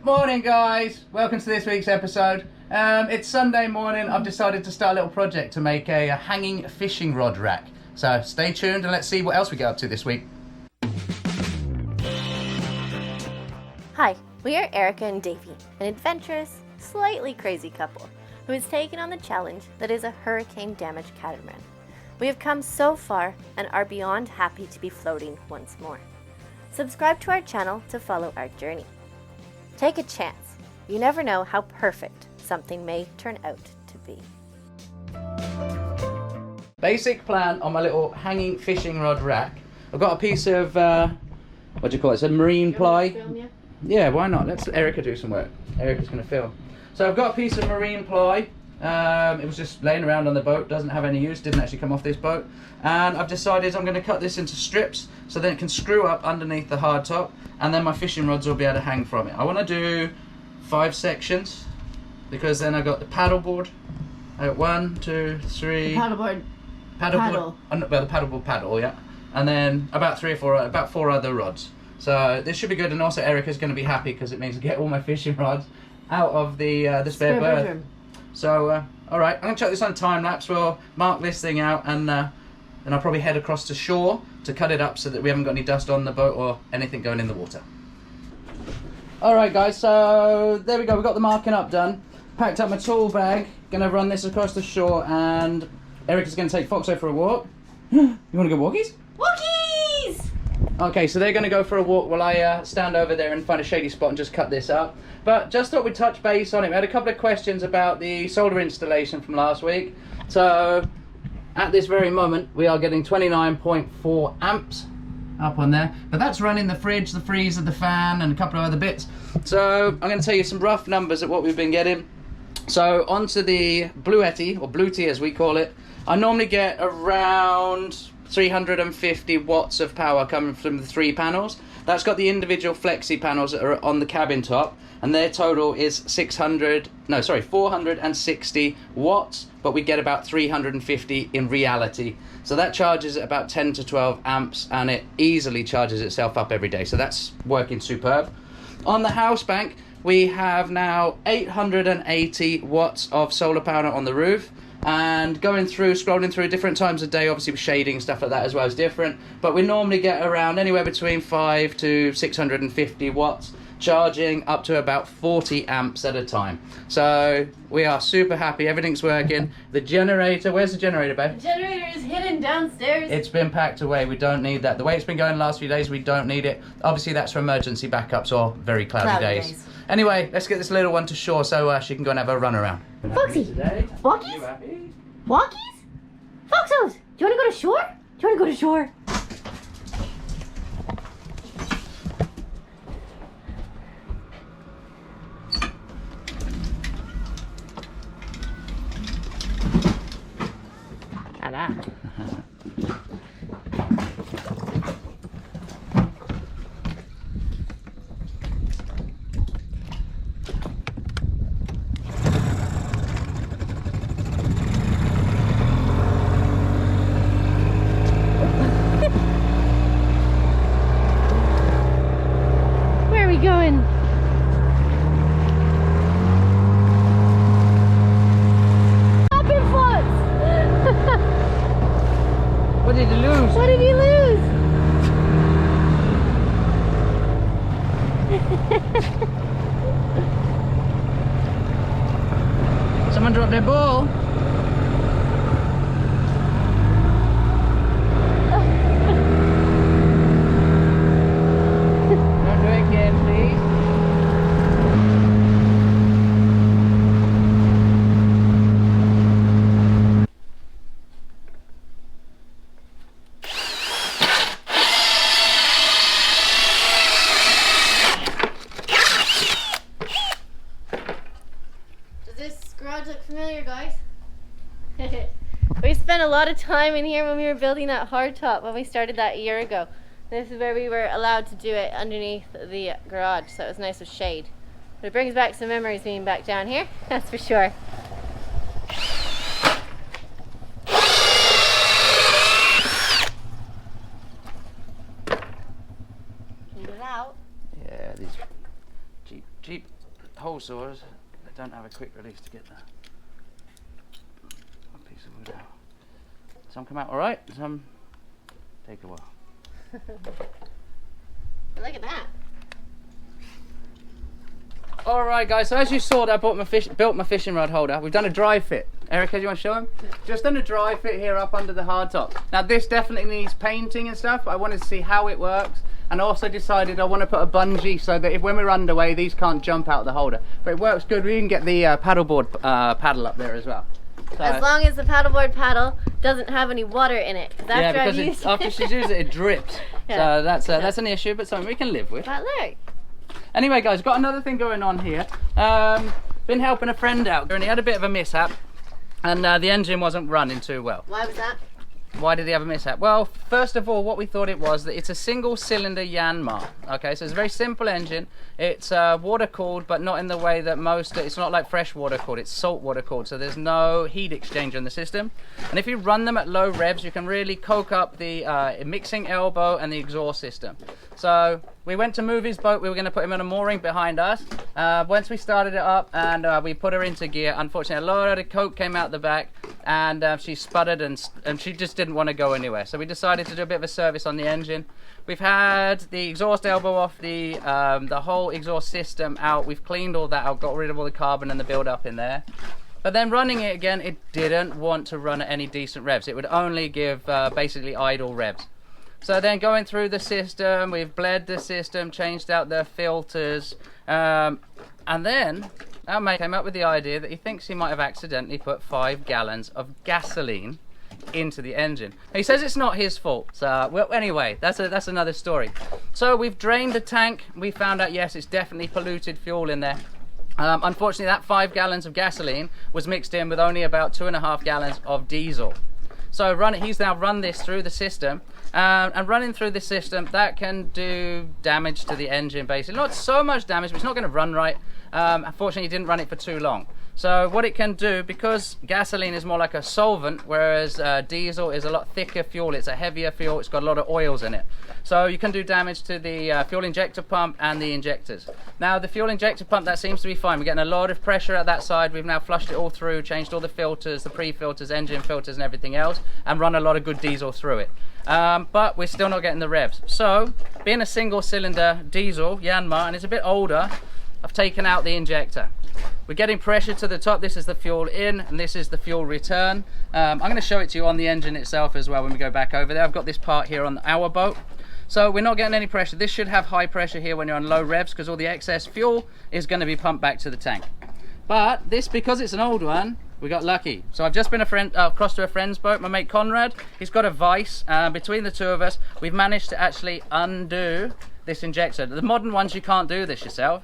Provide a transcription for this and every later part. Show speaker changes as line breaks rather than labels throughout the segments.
Morning guys, welcome to this week's episode. It's Sunday morning. I've decided to start a little project to make a hanging fishing rod rack. So stay tuned and let's see what else we get up to this week.
Hi, we are Erica and Davy, an adventurous, slightly crazy couple who has taken on the challenge that is a hurricane-damaged catamaran. We have come so far and are beyond happy to be floating once more. Subscribe to our channel to follow our journey. Take a chance. You never know how perfect something may turn out to be.
Basic plan on my little hanging fishing rod rack. I've got a piece of, what do you call it? It's a marine ply. Yeah, why not? Let's let Erica do some work. Erica's going to film. So I've got a piece of marine ply. It was just laying around on the boat, doesn't have any use, didn't actually come off this boat. And I've decided I'm going to cut this into strips so then it can screw up underneath the hard top and then my fishing rods will be able to hang from it. I want to do 5 sections because then I got the paddleboard. 1, 2, 3.
The paddleboard.
Paddle. Well, the paddleboard paddle, yeah. And then about 4 other rods. So this should be good, and also Erica's going to be happy because it means I get all my fishing rods out of the spare berth. So, alright, I'm going to chuck this on a time lapse. We'll mark this thing out and then I'll probably head across to shore to cut it up so that we haven't got any dust on the boat or anything going in the water. Alright guys, so there we go, we've got the marking up done. Packed up my tool bag, going to run this across the shore and Erica's going to take Foxy for a walk. You want to go walkies?
Walkies!
Okay, so they're going to go for a walk while I stand over there and find a shady spot and just cut this up. But just thought we'd touch base on it. We had a couple of questions about the solar installation from last week. So at this very moment, we are getting 29.4 amps up on there. But that's running the fridge, the freezer, the fan, and a couple of other bits. So I'm going to tell you some rough numbers of what we've been getting. So onto the Bluetti, or Bluetti as we call it, I normally get around 350 watts of power coming from the 3 panels. That's got the individual flexi panels that are on the cabin top, and their total is 460 watts, but we get about 350 in reality. So that charges at about 10 to 12 amps, and it easily charges itself up every day. So that's working superb. On the house bank, we have now 880 watts of solar power on the roof. And scrolling through different times of day, obviously with shading and stuff like that as well is different, but we normally get around anywhere between 5 to 650 watts, charging up to about 40 amps at a time. So we are super happy, everything's working. The generator, where's the generator, babe?
The generator is hidden downstairs.
It's been packed away, we don't need that. The way it's been going the last few days, we don't need it. Obviously that's for emergency backups or very cloudy days. Anyway, let's get this little one to shore so she can go and have a run around.
Foxy! Walkies? Walkies? Foxos! Do you want to go to shore? Do you want to go to shore? Ta-da. Going. Popping floats.
What did you lose?
What did he lose?
Someone dropped their ball.
Look familiar, guys? We spent a lot of time in here when we were building that hardtop when we started that a year ago. This is where we were allowed to do it underneath the garage, so it was nice with shade. But it brings back some memories being back down here, that's for sure. Get it out.
Yeah, these cheap hole saws, they don't have a quick release to get the piece of wood out. Some come out alright, some take a while.
Look at that.
Alright guys, so as you saw, I built my fishing rod holder. We've done a dry fit. Erica, do you want to show him? Yeah. Just done a dry fit here up under the hard top. Now this definitely needs painting and stuff, but I wanted to see how it works. And I also decided I want to put a bungee so that if when we're underway, these can't jump out of the holder. But it works good. We can get the paddleboard paddle up there as well. So,
as long as the paddleboard paddle doesn't have any water in it.
Yeah, because after she's used it, it drips. Yeah. So that's an issue, but something we can live with.
But look.
Anyway guys, got another thing going on here. Been helping a friend out and he had a bit of a mishap and the engine wasn't running too well.
Why was that?
Why did he have a mishap? Well, first of all, what we thought it was, that it's a single cylinder Yanmar. Okay, so it's a very simple engine. It's water cooled, but not in the way that most, it's not like fresh water cooled, it's salt water cooled, so there's no heat exchanger in the system. And if you run them at low revs, you can really coke up the mixing elbow and the exhaust system. So we went to move his boat. We were going to put him on a mooring behind us. Once we started it up and we put her into gear, unfortunately a lot of coke came out the back and she sputtered and she just didn't want to go anywhere. So we decided to do a bit of a service on the engine. We've had the exhaust elbow off, the whole exhaust system out. We've cleaned all that out, got rid of all the carbon and the build-up in there. But then running it again, it didn't want to run at any decent revs. It would only give basically idle revs. So then going through the system, we've bled the system, changed out the filters, and then our mate came up with the idea that he thinks he might have accidentally put 5 gallons of gasoline into the engine. He says it's not his fault. So, well, anyway, that's another story. So we've drained the tank. We found out, yes, it's definitely polluted fuel in there. Unfortunately, that 5 gallons of gasoline was mixed in with only about 2.5 gallons of diesel. So he's now run this through the system, and running through the system, that can do damage to the engine basically. Not so much damage, but it's not going to run right. Unfortunately, he didn't run it for too long. So what it can do, because gasoline is more like a solvent, whereas diesel is a lot thicker fuel, it's a heavier fuel, it's got a lot of oils in it. So you can do damage to the fuel injector pump and the injectors. Now the fuel injector pump, that seems to be fine. We're getting a lot of pressure at that side. We've now flushed it all through, changed all the filters, the pre-filters, engine filters and everything else, and run a lot of good diesel through it. But we're still not getting the revs. So being a single cylinder diesel, Yanmar, and it's a bit older, I've taken out the injector. We're getting pressure to the top. This is the fuel in and this is the fuel return. I'm going to show it to you on the engine itself as well when we go back over there. I've got this part here on our boat. So we're not getting any pressure. This should have high pressure here when you're on low revs because all the excess fuel is going to be pumped back to the tank. But this, because it's an old one, we got lucky. So I've just been across to a friend's boat, my mate Conrad. He's got a vise. Between the two of us, we've managed to actually undo this injector. The modern ones, you can't do this yourself.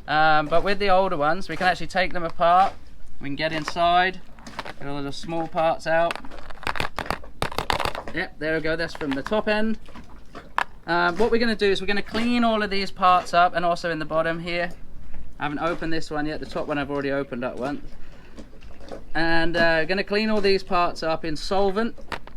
But with the older ones, we can actually take them apart. We can get inside, get all the small parts out. Yep, there we go, that's from the top end. What we're going to do is we're going to clean all of these parts up, and also in the bottom here. I haven't opened this one yet, the top one I've already opened up once. And going to clean all these parts up in solvent.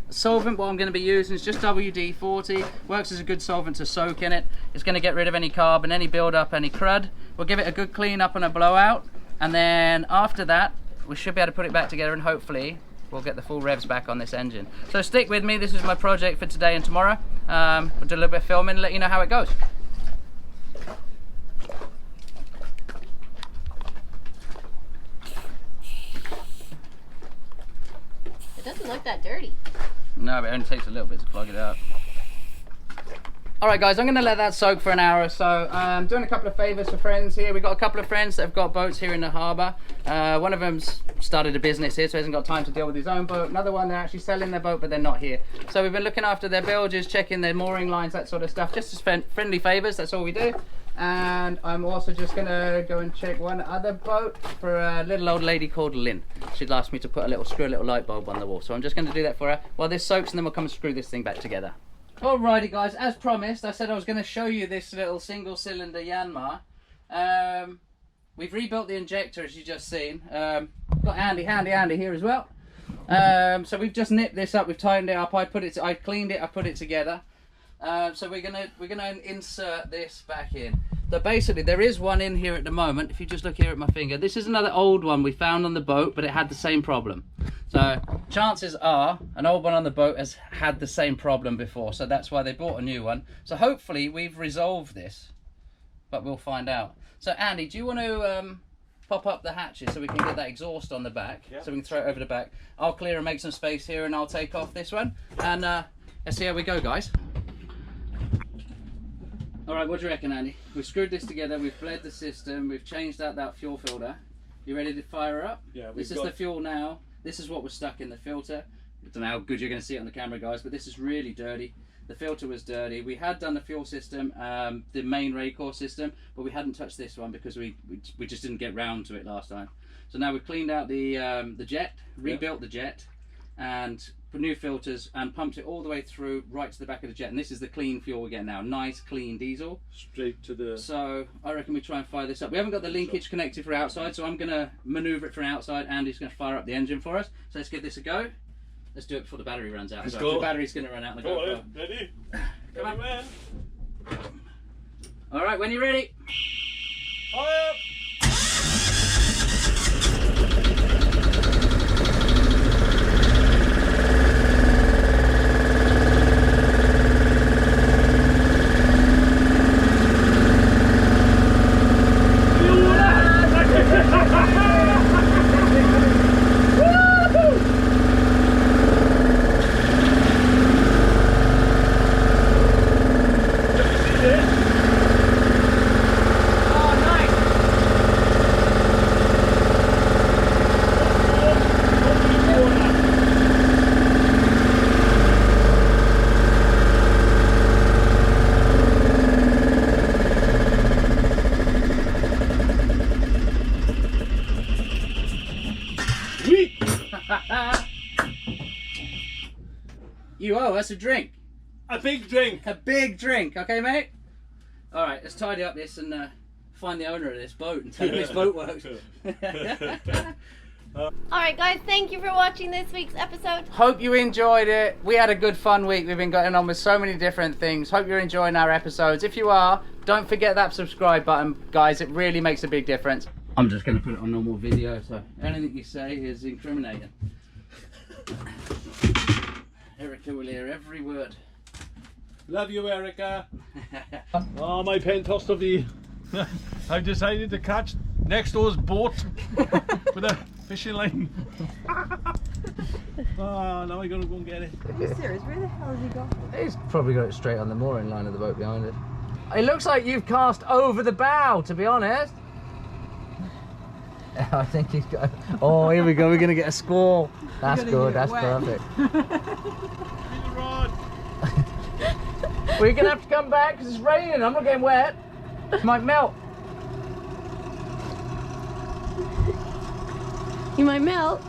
Solvent, what I'm going to be using is just WD-40. Works as a good solvent to soak in it. It's going to get rid of any carbon, any build-up, any crud. We'll give it a good clean up and a blowout, and then after that we should be able to put it back together and hopefully we'll get the full revs back on this engine. So stick with me, this is my project for today and tomorrow. We'll do a little bit of filming and let you know how it goes.
It doesn't look that dirty.
No, but it only takes a little bit to plug it out. Alright guys, I'm going to let that soak for an hour or so. I'm doing a couple of favours for friends here. We've got a couple of friends that have got boats here in the harbour. One of them's started a business here, so he hasn't got time to deal with his own boat. Another one, they're actually selling their boat, but they're not here. So we've been looking after their bilges, checking their mooring lines, that sort of stuff. Just as friendly favours, that's all we do. And I'm also just going to go and check one other boat for a little old lady called Lynn. She'd asked me to put screw a little light bulb on the wall. So I'm just going to do that for her while this soaks, and then we'll come and screw this thing back together. Alrighty guys, as promised, I said I was going to show you this little single cylinder Yanmar. We've rebuilt the injector, as you've just seen. Got handy here as well. So we've just nipped this up, we've tightened it up, I cleaned it, I put it together. So we're gonna insert this back in. So basically there is one in here at the moment. If you just look here at my finger, this is another old one we found on the boat, but it had the same problem. So chances are an old one on the boat has had the same problem before, so that's why they bought a new one. So hopefully we've resolved this, but we'll find out. So Andy, do you want to pop up the hatches so we can get that exhaust on the back?
Yep.
So we can throw it over the back. I'll clear and make some space here, and I'll take off this one, and let's see how we go, guys. All right, what do you reckon, Andy? We've screwed this together, we've bled the system, we've changed out that fuel filter. You ready to fire her up?
Yeah,
this is the fuel now. This is what was stuck in the filter. I don't know how good you're going to see it on the camera, guys, but this is really dirty. The filter was dirty. We had done the fuel system, the main Raycore system, but we hadn't touched this one because we just didn't get round to it last time. So now we've cleaned out the jet, rebuilt the jet, and put new filters and pumped it all the way through right to the back of the jet. And this is the clean fuel we get now. Nice clean diesel.
Straight to the...
So I reckon we try and fire this up. We haven't got the linkage connected for outside, so I'm going to manoeuvre it from outside. Andy's going to fire up the engine for us. So let's give this a go. Let's do it before the battery runs out. So the battery's going to run out in the GoPro.
Ready?
Come on.
Man.
All right, when you're ready.
Fire up!
You owe us a drink.
A big drink.
A big drink, okay, mate? All right, let's tidy up this and find the owner of this boat and tell him his boat works.
Alright guys, thank you for watching this week's episode.
Hope you enjoyed it. We had a good fun week. We've been going on with so many different things. Hope you're enjoying our episodes. If you are, don't forget that subscribe button, guys. It really makes a big difference. I'm just going to put it on normal video, so anything you say is incriminating. Erica will hear every word.
Love you, Erica. Oh, my pen tossed of the... I've decided to catch next door's boat with a fishing line. Oh, now I gotta go and get it.
Are you serious? Where the hell has he got it?
He's probably got it straight on the mooring line of the boat behind it. It looks like you've cast over the bow, to be honest. I think he's got... Oh, here we go. We're going to get a squall. That's good. That's perfect. We're going to have to come back because it's raining. I'm not getting wet. It might melt.
You might melt.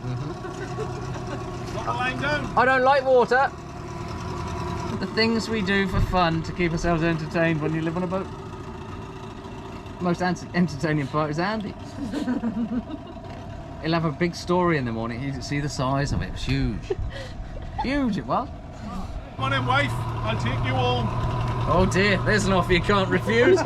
I don't like water. The things we do for fun to keep ourselves entertained when you live on a boat. Most entertaining part is Andy. He'll have a big story in the morning. You can see the size of it. It was huge. Huge it was.
Come on in, wife. I'll take you home.
Oh dear, there's an offer you can't refuse.